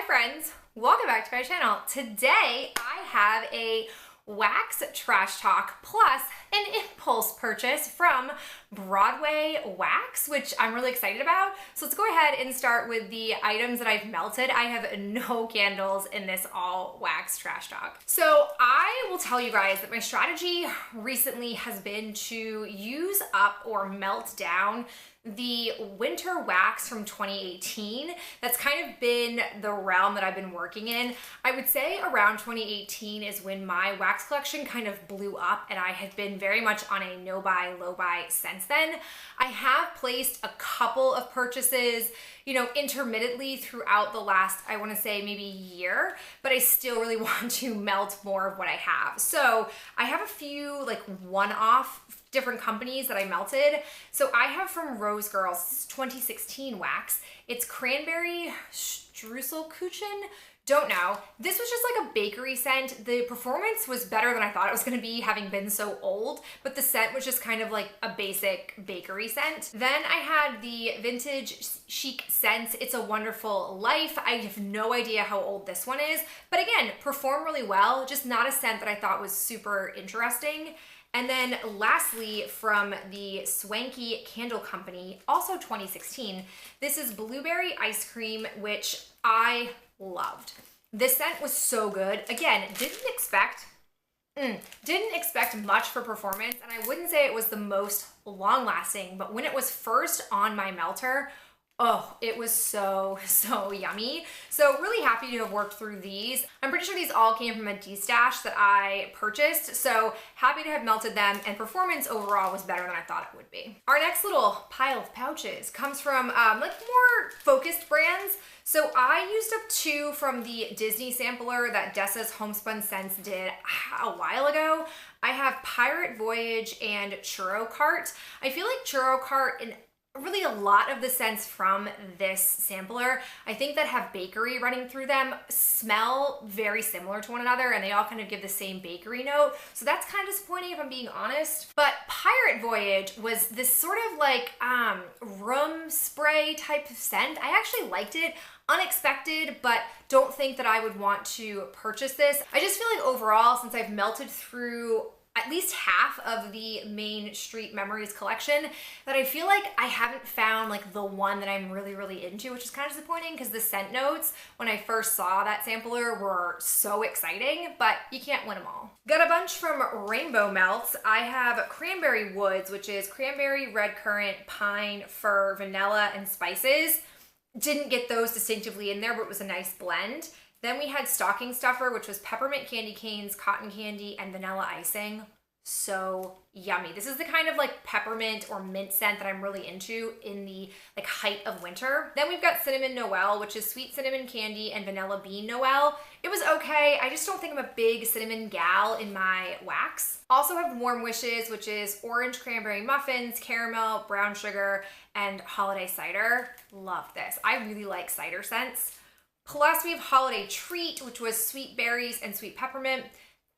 friends, welcome back to my channel. Today I have a wax trash talk plus an impulse purchase from Broadway Wax, which I'm really excited about. So let's go ahead and start with the items that I've melted. I have no candles in this all wax trash talk. So I will tell you guys that my strategy recently has been to use up or melt down the winter wax from 2018. That's kind of been the realm that I've been working in. I would say around 2018 is when my wax collection kind of blew up, and I had been very much on a no buy, low buy since then. I have placed a couple of purchases, intermittently throughout the last, I want to say maybe year, but I still really want to melt more of what I have. So I have a few like one-off different companies that I melted. So I have from Rose Girls 2016 wax. It's cranberry Streuselkuchen. Don't know. This was just like a bakery scent. The performance was better than I thought it was gonna be, having been so old, but the scent was just kind of like a basic bakery scent. Then I had the Vintage Chic Scents It's a Wonderful Life. I have no idea how old this one is, but again, performed really well, just not a scent that I thought was super interesting. And then lastly, from the Swanky Candle Company, also 2016, this is Blueberry Ice Cream, which I loved. This scent was so good. Again, didn't expect much for performance, and I wouldn't say it was the most long lasting, but when it was first on my melter, oh, it was so yummy. So really happy to have worked through these. I'm pretty sure these all came from a D-stash that I purchased. So happy to have melted them, and performance overall was better than I thought it would be. Our next little pile of pouches comes from like more focused brands. So I used up two from the Disney sampler that Dessa's Homespun Scents did a while ago. I have Pirate Voyage and Churro Cart. I feel like Churro Cart and really a lot of the scents from this sampler, I think, that have bakery running through them smell very similar to one another, and they all kind of give the same bakery note. So that's kind of disappointing if I'm being honest. But Pirate Voyage was this sort of like room spray type of scent. I actually liked it. Unexpected, but don't think that I would want to purchase this. I just feel like overall, since I've melted through at least half of the Main Street Memories collection, that I feel like I haven't found like the one that I'm really into, which is kind of disappointing because the scent notes when I first saw that sampler were so exciting, but you can't win them all. Got a bunch from Rainbow Melts. I have Cranberry Woods, which is cranberry, red currant, pine, fir, vanilla, and spices. Didn't get those distinctively in there, but it was a nice blend. Then we had Stocking Stuffer, which was peppermint candy canes, cotton candy, and vanilla icing. So yummy. This is the kind of like peppermint or mint scent that I'm really into in the like height of winter. Then we've got Cinnamon Noel, which is sweet cinnamon candy and vanilla bean Noel. It was okay. I just don't think I'm a big cinnamon gal in my wax. Also have Warm Wishes, which is orange cranberry muffins, caramel, brown sugar, and holiday cider. Love this. I really like cider scents. Plus we have Holiday Treat, which was sweet berries and sweet peppermint.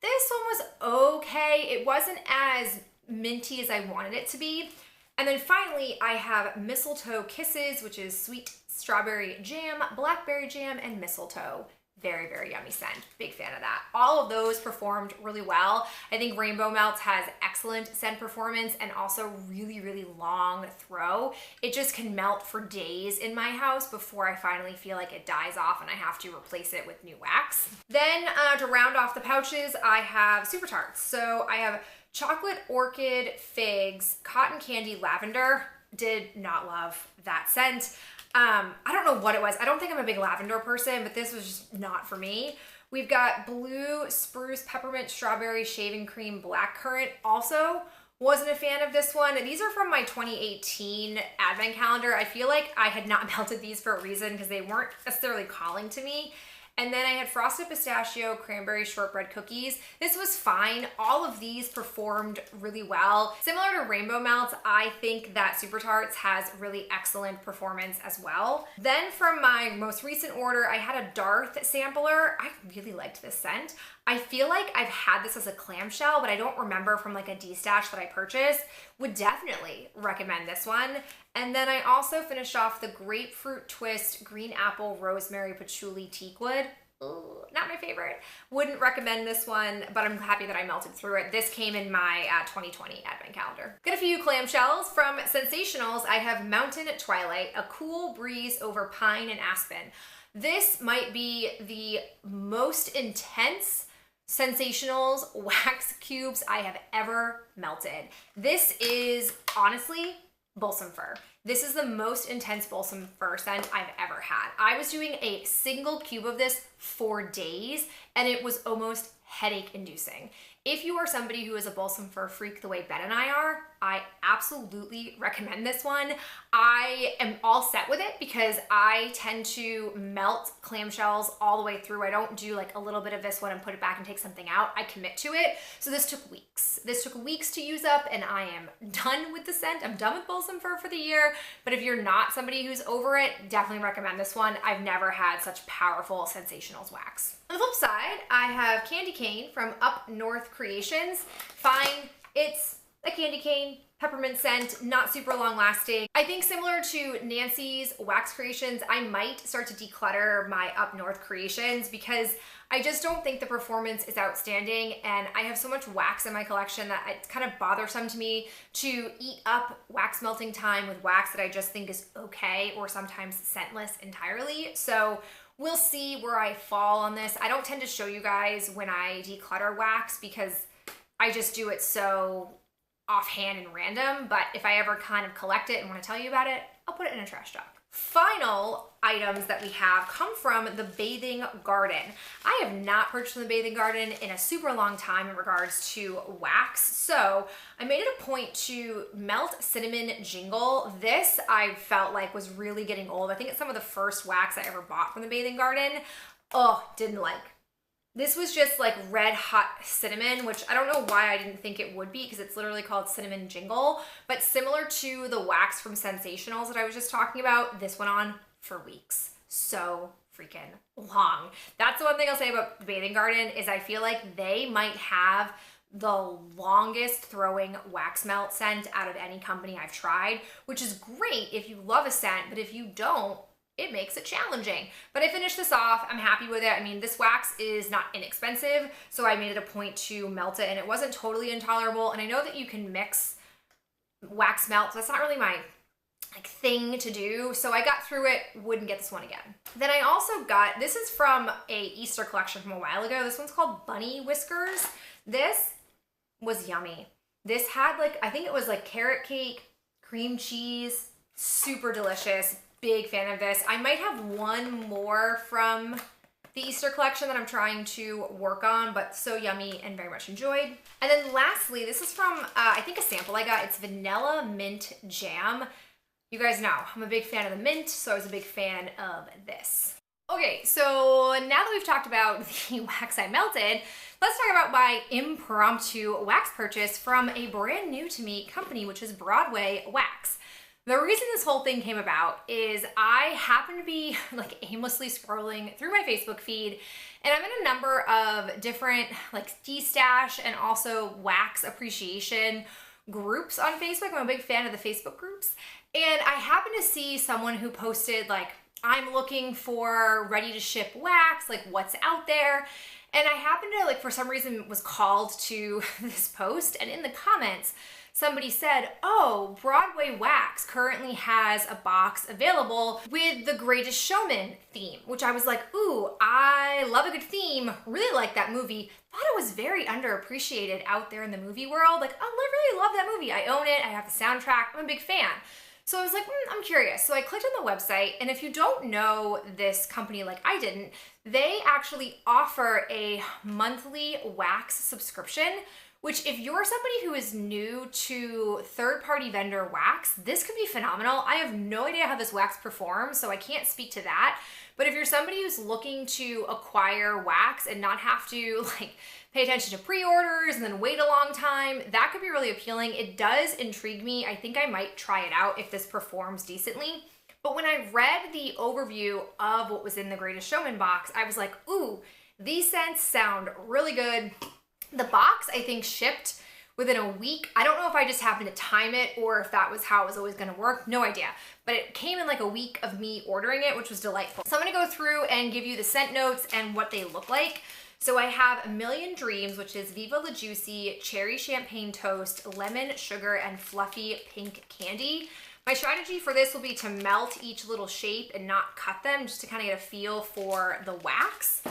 This one was okay. It wasn't as minty as I wanted it to be. And then finally, I have Mistletoe Kisses, which is sweet strawberry jam, blackberry jam, and mistletoe. Very yummy scent. Big fan of that. All of those performed really well. I think Rainbow Melts has excellent scent performance and also really long throw. It just can melt for days in my house before I finally feel like it dies off and I have to replace it with new wax. Then to round off the pouches, I have Supertarts. So I have Chocolate Orchid Figs, Cotton Candy Lavender. Did not love that scent. I don't know what it was. I don't think I'm a big lavender person, but this was just not for me. We've got Blue Spruce Peppermint Strawberry Shaving Cream Blackcurrant. Also wasn't a fan of this one. These are from my 2018 advent calendar. I feel like I had not melted these for a reason because they weren't necessarily calling to me. And then I had Frosted Pistachio Cranberry Shortbread Cookies. This was fine. All of these performed really well. Similar to Rainbow Melts, I think that Supertarts has really excellent performance as well. Then from my most recent order, I had a Darth sampler. I really liked this scent. I feel like I've had this as a clamshell, but I don't remember from like a D-stash that I purchased. would definitely recommend this one. And then I also finished off the Grapefruit Twist Green Apple Rosemary Patchouli Teakwood. Ooh, not my favorite. Wouldn't recommend this one, but I'm happy that I melted through it. This came in my 2020 advent calendar. Got a few clamshells from Sensationals. I have Mountain Twilight, a cool breeze over pine and aspen. This might be the most intense Sensationals wax cubes I have ever melted. This is honestly balsam fir. This is the most intense balsam fir scent I've ever had. I was doing a single cube of this for days and it was almost headache inducing. If you are somebody who is a balsam fir freak the way Ben and I are, I absolutely recommend this one. I am all set with it because I tend to melt clamshells all the way through. I don't do like a little bit of this one and put it back and take something out. I commit to it. So this took weeks. This took weeks to use up and I am done with the scent. I'm done with balsam fir for the year. But if you're not somebody who's over it, definitely recommend this one. I've never had such powerful Sensationals wax. On the flip side, I have Candy Cane from Up North Creations. Fine, it's a candy cane, peppermint scent, not super long lasting. I think similar to Nancy's Wax Creations, I might start to declutter my Up North creations because I just don't think the performance is outstanding and I have so much wax in my collection that it's kind of bothersome to me to eat up wax melting time with wax that I just think is okay or sometimes scentless entirely. So we'll see where I fall on this. I don't tend to show you guys when I declutter wax because I just do it so offhand and random, but if I ever kind of collect it and want to tell you about it, I'll put it in a trash truck. Final items that we have come from the Bathing Garden. I have not purchased from the Bathing Garden in a super long time in regards to wax, so I made it a point to melt Cinnamon Jingle. This I felt like was really getting old. I think it's some of the first wax I ever bought from the Bathing Garden. Oh, didn't like. This was just like red hot cinnamon, which I don't know why I didn't think it would be because it's literally called Cinnamon Jingle, but similar to the wax from Sensationals that I was just talking about, this went on for weeks. So freaking long. That's the one thing I'll say about the Bathing Garden is I feel like they might have the longest throwing wax melt scent out of any company I've tried, which is great if you love a scent, but if you don't, it makes it challenging. But I finished this off. I'm happy with it. I mean, this wax is not inexpensive, so I made it a point to melt it, and it wasn't totally intolerable. And I know that you can mix wax melts. That's not really my thing to do, so I got through it, wouldn't get this one again. Then I also got, this is from a Easter collection from a while ago. This one's called Bunny Whiskers. This was yummy. This had like, I think it was like carrot cake, cream cheese, super delicious. Big fan of this. I might have one more from the Easter collection that I'm trying to work on, but so yummy and very much enjoyed. And then lastly, this is from, I think a sample I got. It's Vanilla Mint Jam. You guys know, I'm a big fan of the mint, so I was a big fan of this. Okay, so now that we've talked about the wax I melted, let's talk about my impromptu wax purchase from a brand new to me company, which is Broadway Wax. The reason this whole thing came about is I happen to be like aimlessly scrolling through my Facebook feed and I'm in a number of different like de-stash and also wax appreciation groups on Facebook. I'm a big fan of the Facebook groups. And I happened to see someone who posted like, I'm looking for ready to ship wax, like what's out there. And I happened to like, for some reason was called to this post and in the comments, somebody said, oh, Broadway Wax currently has a box available with the Greatest Showman theme, which I was like, ooh, I love a good theme, really like that movie. Thought it was very underappreciated out there in the movie world. Like, oh, I really love that movie. I own it, I have the soundtrack, I'm a big fan. So I was like, I'm curious. So I clicked on the website, and if you don't know this company like I didn't, they actually offer a monthly wax subscription, which if you're somebody who is new to third-party vendor wax, this could be phenomenal. I have no idea how this wax performs, so I can't speak to that. But if you're somebody who's looking to acquire wax and not have to like pay attention to pre-orders and then wait a long time, that could be really appealing. It does intrigue me. I think I might try it out if this performs decently. But when I read the overview of what was in the Greatest Showman box, I was like, ooh, these scents sound really good. The box, I think, shipped within a week. I don't know if I just happened to time it or if that was how it was always gonna work, no idea. But it came in like a week of me ordering it, which was delightful. So I'm gonna go through and give you the scent notes and what they look like. So I have A Million Dreams, which is Viva La Juicy, Cherry Champagne Toast, Lemon, Sugar, and Fluffy Pink Candy. My strategy for this will be to melt each little shape and not cut them, just to kind of get a feel for the wax.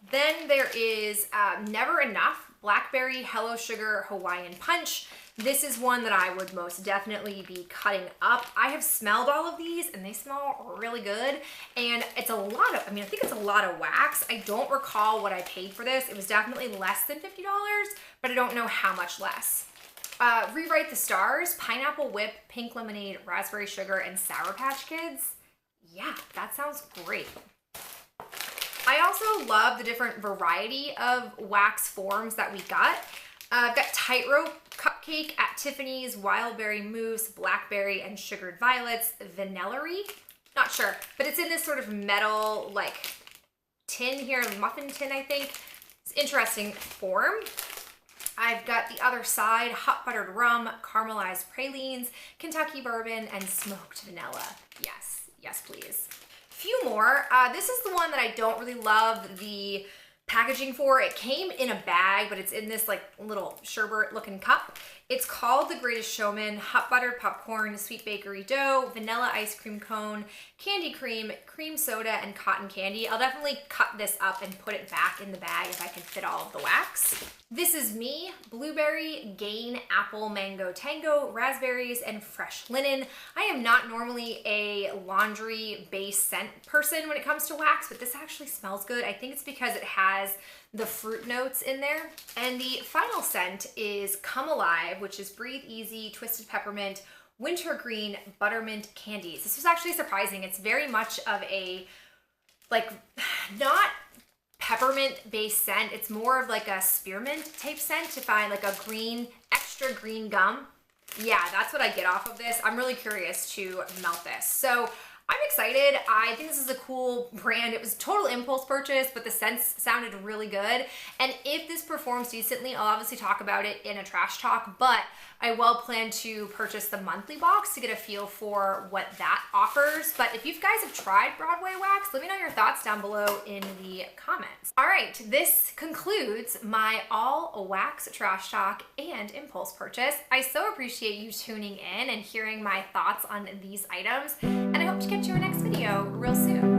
Then there is Never Enough, Blackberry, Hello Sugar, Hawaiian Punch. This is one that I would most definitely be cutting up. I have smelled all of these and they smell really good. And it's a lot of, I think it's a lot of wax. I don't recall what I paid for this. It was definitely less than $50, but I don't know how much less. Rewrite the Stars, Pineapple Whip, Pink Lemonade, Raspberry Sugar, and Sour Patch Kids. Yeah, that sounds great. I also love the different variety of wax forms that we got. I've got Tightrope, Cupcake at Tiffany's, Wildberry Mousse, Blackberry and Sugared Violets, Vanillary, not sure, but it's in this sort of metal like tin here, muffin tin I think. It's interesting form. I've got The Other Side, Hot Buttered Rum, Caramelized Pralines, Kentucky Bourbon, and Smoked Vanilla. Yes, yes please. Few more. This is the one that I don't really love the packaging for. It came in a bag, but it's in this like little sherbet looking cup. It's called The Greatest Showman, Hot Buttered Popcorn, Sweet Bakery Dough, Vanilla Ice Cream Cone, Candy Cream, Cream Soda, and Cotton Candy. I'll definitely cut this up and put it back in the bag if I can fit all of the wax. This is Me, Blueberry, Gain, Apple, Mango Tango, Raspberries, and Fresh Linen. I am not normally a laundry base scent person when it comes to wax, but this actually smells good. I think it's because it has the fruit notes in there. And the final scent is Come Alive, which is Breathe Easy, Twisted Peppermint, Wintergreen, Buttermint Candies. This was actually surprising. It's very much of a, like, not peppermint based scent. It's more of like a spearmint type scent to find like a green, extra green gum. Yeah, that's what I get off of this. I'm really curious to melt this. So I'm excited. I think this is a cool brand. It was a total impulse purchase, but the scents sounded really good. And if this performs decently, I'll obviously talk about it in a trash talk, but I will plan to purchase the monthly box to get a feel for what that offers. But if you guys have tried Broadway Wax, let me know your thoughts down below in the comments. All right, this concludes my all wax trash talk and impulse purchase. I so appreciate you tuning in and hearing my thoughts on these items, and I hope to catch you in our next video real soon.